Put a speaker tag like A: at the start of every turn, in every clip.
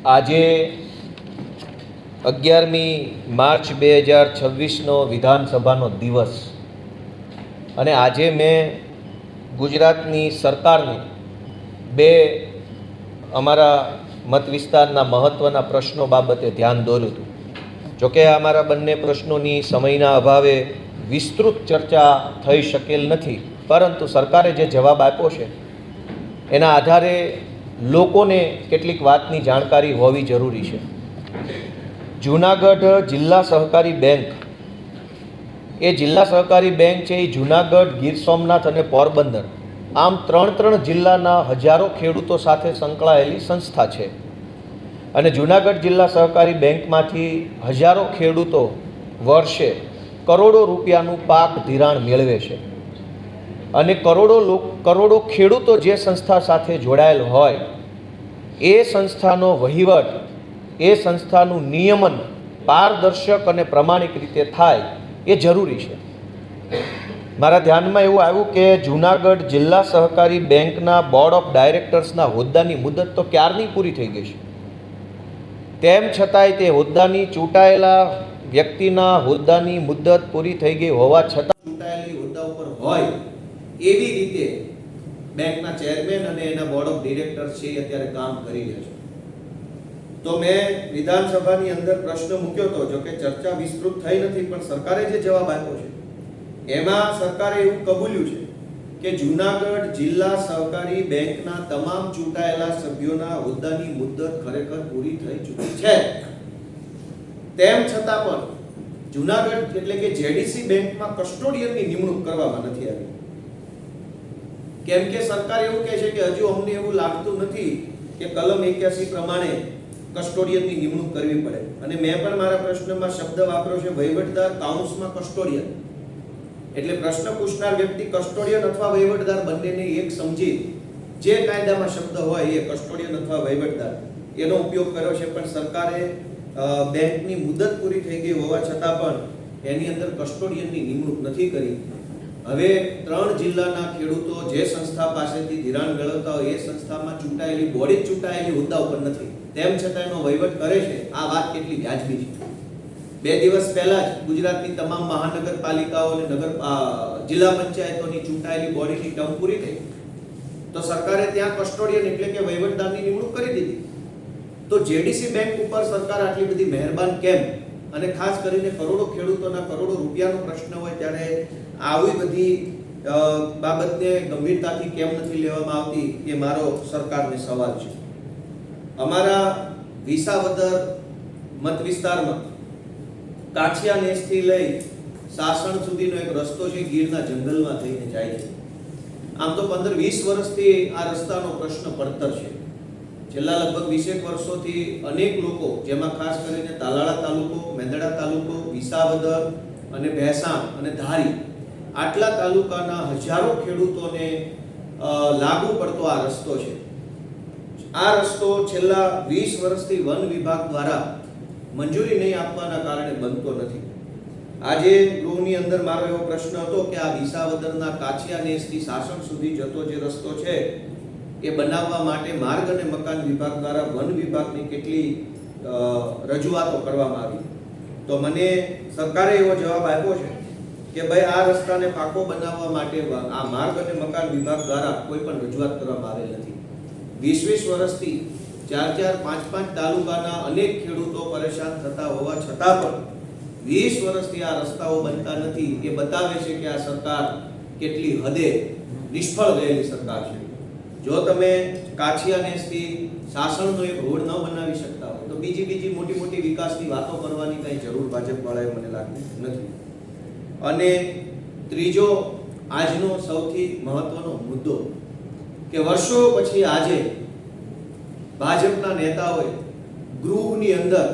A: આજે 11મી માર્ચ 2026નો વિધાનસભાનો દિવસ અને આજે મેં ગુજરાતની સરકારની બે અમારા મત વિસ્તારના મહત્ત્વના પ્રશ્નો બાબતે ધ્યાન દોર્યું હતું. જોકે અમારા બંને પ્રશ્નોની સમયના અભાવે વિસ્તૃત ચર્ચા થઈ શકેલ નથી, પરંતુ સરકારે જે જવાબ આપ્યો છે એના આધારે લોકોને કેટલીક વાતની જાણકારી હોવી જરૂરી છે. જૂનાગઢ જિલ્લા સહકારી બેંક, એ જિલ્લા સહકારી બેંક છે એ જૂનાગઢ, ગીર સોમનાથ અને પોરબંદર આમ ત્રણ જિલ્લાના હજારો ખેડૂતો સાથે સંકળાયેલી સંસ્થા છે. અને જૂનાગઢ જિલ્લા સહકારી બેંકમાંથી હજારો ખેડૂતો વર્ષે કરોડો રૂપિયાનું પાક ધિરાણ મેળવે છે. અને કરોડો ખેડૂતો જે સંસ્થા સાથે જોડાયેલ હોય એ સંસ્થાનો વહીવટ, એ સંસ્થાનું નિયમન પારદર્શક અને પ્રમાણિક રીતે થાય એ જરૂરી છે. મારા ધ્યાનમાં એવું આવ્યું કે જૂનાગઢ જિલ્લા સહકારી બેંકના બોર્ડ ઓફ ડાયરેક્ટર્સના હોદ્દાની મુદત તો ક્યારની પૂરી થઈ ગઈ છે. તેમ છતાંય તે હોદ્દાની ચૂંટાયેલા વ્યક્તિના હોદ્દાની મુદત પૂરી થઈ ગઈ હોવા છતાં ચૂંટાયેલી હોદ્દા ઉપર હોય એવી રીતે બેંકના ચેરમેન અને એના બોર્ડ ઓફ ડિરેક્ટર્સ છે અત્યારે કામ કરી રહ્યા છે. તો મેં વિધાનસભાની અંદર પ્રશ્ન મૂક્યો હતો, જો કે ચર્ચા વિસ્તૃત થઈ નથી, પણ સરકારે જે જવાબ આપ્યો છે એમાં સરકારે એવું કબૂલ્યું છે કે જૂનાગઢ જિલ્લા સહકારી બેંકના તમામ ચૂંટાયેલા સભ્યોના હોદ્દાની મુદત ખરેખર પૂરી થઈ ચૂકી છે. તેમ છતાં પણ જૂનાગઢ એટલે કે જેડીસી બેંકમાં કસ્ટોડિયનની નિમણૂક કરવામાં નથી આવી. કેમ કે સરકાર એવું કહે છે કે હજુ અમને એવું લાગતું નથી કે કલમ 81 પ્રમાણે કસ્ટોડિયનની નિમણૂક કરવી પડે. અને મેં પણ મારા પ્રશ્નમાં શબ્દ વાપર્યો છે વહીવટદાર કાઉન્સમાં કસ્ટોડિયન. એટલે પ્રશ્ન પૂછનાર વ્યક્તિ કસ્ટોડિયન અથવા વહીવટદાર બંનેને એક સમજી જે કાયદામાં શબ્દ હોય એ કસ્ટોડિયન અથવા વહીવટદાર એનો ઉપયોગ કર્યો છે. પણ સરકારે બેંકની મુદત પૂરી થઈ ગઈ હોવા છતાં પણ એની અંદર કસ્ટોડિયનની નિમણૂક નથી કરી. હવે 3 જિલ્લાના ખેડૂતો જે સંસ્થા પાસેથી ધિરાણ મેળવતા હોય એ સંસ્થામાં ચૂંટાયેલી બોડી ચૂંટાયેલી હોદ્દા ઉપર નથી, તેમ છતાં એનો વહીવટ કરે છે. આ વાત કેટલી વ્યાજબી છે. 2 દિવસ પહેલા જ ગુજરાતની તમામ મહાનગરપાલિકાઓ અને જિલ્લા પંચાયતોની ચૂંટાયેલી બોડીની ટર્મ પૂરી થઈ તો સરકારે ત્યાં કસ્ટોડિયન એટલે કે વહીવટદારની નિમણૂક કરી દીધી. તો જેડીસી બેંક ઉપર સરકાર આટલી બધી મહેરબાન કેમ? અને ખાસ કરીને કરોડો ખેડૂતોના કરોડો રૂપિયાનો પ્રશ્ન હોય ત્યારે આવી બધી બાબતને ગંભીરતાથી કેમ નથી લેવામાં આવતી એ મારો સરકારને સવાલ છે. અમારા વિસાવદર મત વિસ્તારમાં કાછિયા નેસથી લઈ સાસણ સુધીનો એક રસ્તો છે, ગીરના જંગલમાં થઈને જાય છે. આમ તો 15-20 વર્ષથી આ રસ્તાનો પ્રશ્ન પડતર છે. છેલ્લા લગભગ 20 વર્ષોથી અનેક લોકો, જેમાં ખાસ કરીને તાલાળા તાલુકો, મેંદડા તાલુકો, વિસાવદર અને ભેસાણ અને ધારી આટલા તાલુકાના હજારો ખેડૂતોને લાગુ પડતો આ રસ્તો છે. આ રસ્તો છેલ્લા 20 વર્ષથી વન વિભાગ દ્વારા મંજૂરી નહીં આપવાના કારણે બનતો નથી. આજે ગૃહની અંદર મારો એવો પ્રશ્ન હતો કે આ વિસાવદરના કાછિયા નેસથી સાસણ સુધી જતો જે રસ્તો છે એ બનાવવા માટે માર્ગ અને મકાન વિભાગ દ્વારા વન વિભાગની કેટલી રજૂઆતો કરવામાં આવી. તો મને સરકારે એવો જવાબ આપ્યો છે કે ભાઈ આ રસ્તાને પાકો બનાવવા માટે આ માર્ગ અને મકાન વિભાગ દ્વારા કોઈ પણ રજૂઆત કરવામાં આવેલ નથી. 20 વર્ષથી 4-4, 5-5 તાલુકાના અનેક ખેડૂતો પરેશાન થતા હોવા છતાં પણ 20 વર્ષથી આ રસ્તાઓ બનતા નથી. એ બતાવે છે કે આ સરકાર કેટલી હદે નિષ્ફળ ગયેલી સરકાર છે. જો તમે કાછિયા નેસથી સાસણનો એક રોડ ન બનાવી શકતા હોય તો બીજી મોટી વિકાસની વાતો કરવાની કઈ જરૂર ભાજપવાળાએ મને લાગતી નથી. અને ત્રીજો આજનો સૌથી મહત્વનો મુદ્દો કે વર્ષો પછી આજે ભાજપના નેતાઓએ ગૃહની અંદર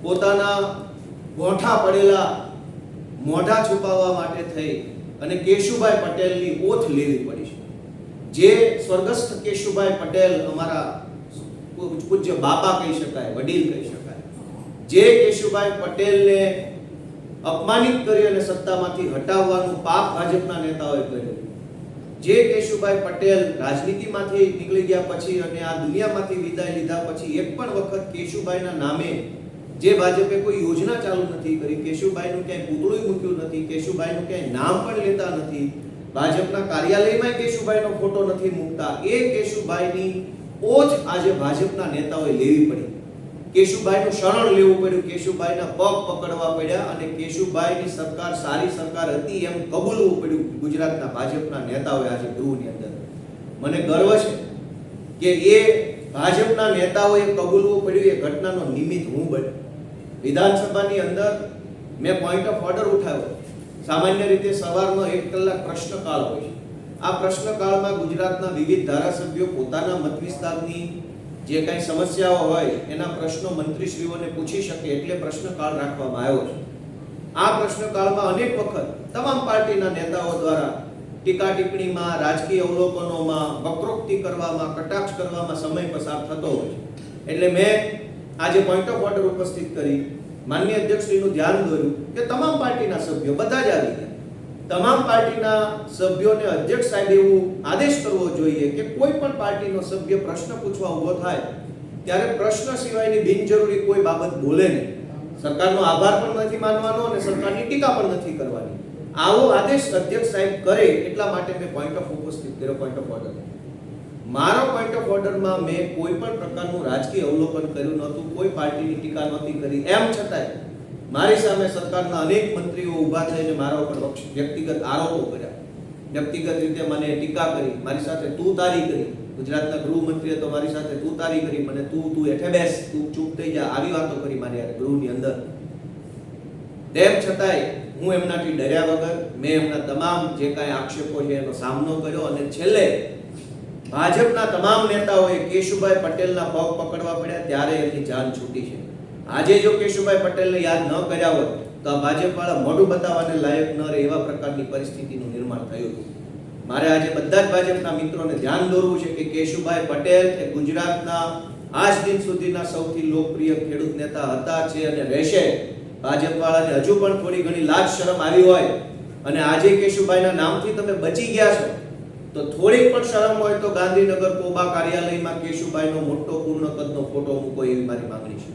A: પોતાના ગોઠા પડેલા મોઢા છુપાવવા માટે થઈ અને કેશુભાઈ પટેલની ઓથ લેવી પડી છે. જે સ્વર્ગસ્થ કેશુભાઈ પટેલ અમારા પૂજ્ય બાપા કહી શકાય, વડીલ કહી શકાય, જે કેશુભાઈ પટેલને અપમાનિત કરી અને સત્તામાંથી હટાવવાનું પાપ ભાજપના નેતાઓએ કર્યું, જે કેશુભાઈ પટેલ રાજનીતિમાંથી નીકળી ગયા પછી અને આ દુનિયામાંથી વિદાય લીધા પછી એક પણ વખત કેશુભાઈના નામે જે ભાજપે કોઈ યોજના ચાલુ નથી કરી, કેશુભાઈનું ક્યાંય પૂતળું મૂક્યું નથી, કેશુભાઈનું ક્યાંય નામ પણ લેતા નથી, ભાજપના કાર્યાલયમાં કેશુભાઈનો ફોટો નથી મૂકતા, એ કેશુભાઈની ઓજ આજે ભાજપના નેતાઓએ લેવી પડી. કેશુભાઈનું શરણ લેવું પડ્યું, કેશુભાઈના પગ પકડવા પડ્યા અને કેશુભાઈની સરકાર સારી સરકાર હતી એમ કબૂલવું પડ્યું ગુજરાતના ભાજપના નેતાઓએ આજે ગૃહની અંદર. મને ગર્વ છે કે એ ભાજપના નેતાઓએ કબૂલવું પડ્યું, એ ઘટનાનો નિમિત્ત હું બન્યો. વિધાનસભાની અંદર મેં પોઈન્ટ ઓફ ઓર્ડર ઉઠાવ્યો. સામાન્ય રીતે સવારનો 1 કલાક પ્રશ્નકાળ હોય છે. આ પ્રશ્નકાળમાં ગુજરાતના વિવિધ ધારાસભ્યો પોતાના મત વિસ્તારની જે કાંઈ સમસ્યાઓ હોય એના પ્રશ્નો મંત્રીશ્રીઓને પૂછી શકે એટલે પ્રશ્નકાળ રાખવામાં આવ્યો છે. આ પ્રશ્નકાળમાં અનેક વખત તમામ પાર્ટીના નેતાઓ દ્વારા ટીકા ટિપ્પણીમાં, રાજકીય અવલોકનોમાં, વક્રોક્તિ કરવામાં, કટાક્ષ કરવામાં સમય પસાર થતો હોય છે. એટલે મેં આજે પોઈન્ટ ઓફ ઓર્ડર ઉપસ્થિત કરી માનનીય અધ્યક્ષશ્રીનું ધ્યાન દોર્યું કે તમામ પાર્ટીના સભ્યો બધા જ આવી ગયા. તમામ પાર્ટીના સભ્યોને અધ્યક્ષ સાહેબ એવું આદેશ કરવો જોઈએ કે કોઈ પણ પાર્ટીનો સભ્ય પ્રશ્ન પૂછવા ઊભો થાય ત્યારે પ્રશ્ન સિવાયની બિનજરૂરી કોઈ બાબત બોલે નહીં. સરકારનો આભાર પણ નથી માનવાનો અને સરકારની ટીકા પણ નથી કરવાની. આવો આદેશ અધ્યક્ષ સાહેબ કરે એટલા માટે મેં પોઈન્ટ ઓફ ઉપસ્થિત કર્યો, પોઈન્ટ ઓફ ઓર્ડર. મારો પોઈન્ટ ઓફ ઓર્ડરમાં મેં કોઈ પણ પ્રકારનું રાજકીય અવલોકન કર્યું નહોતું, કોઈ પાર્ટીની ટીકા નહોતી કરી. એમ છતાંય મારી સામે સરકારના અનેક મંત્રીઓ ઊભા થઈને મારા ઉપર વ્યક્તિગત આરોપો કર્યા, વ્યક્તિગત રીતે મને ટીકા કરી, મારી સાથે તું તારી કરી. ગુજરાતના ગૃહમંત્રીએ તો મારી સાથે તું તારી કરી, મને તું હેઠે બેસ, તું ચૂપ થઈ જા, આવી વાતો કરી મારી યાર ગૃહની અંદર. તેમ છતાંય હું એમનાથી ડર્યા વગર મેં એમના તમામ જે કાંઈ આક્ષેપો છે એનો સામનો કર્યો અને છેલ્લે ભાજપના તમામ નેતાઓએ કેશુભાઈ પટેલના પગ પકડવા પડ્યા ત્યારે એમની જાન છૂટી છે. આજે જો કેશુભાઈ પટેલને યાદ ન કર્યા હોત તો આ ભાજપવાળા મોઢું બતાવવાને લાયક ન રહે એવા પ્રકારની પરિસ્થિતિનું નિર્માણ થયું હતું. મારે આજે બધા જ ભાજપના મિત્રોને ધ્યાન દોરવું છે કે કેશુભાઈ પટેલ એ ગુજરાતના આજ દિન સુધીના સૌથી લોકપ્રિય ખેડૂત નેતા હતા, છે અને રહેશે. ભાજપવાળાને હજુ પણ થોડી ઘણી લાજ શરમ આવી હોય અને આજે કેશુભાઈના નામથી તમે બચી ગયા છો તો થોડીક પણ શરમ હોય તો ગાંધીનગર કોબા કાર્યાલયમાં કેશુભાઈનો મોટો પૂર્ણ કદનો ફોટો મૂકો એવી મારી માંગણી છે.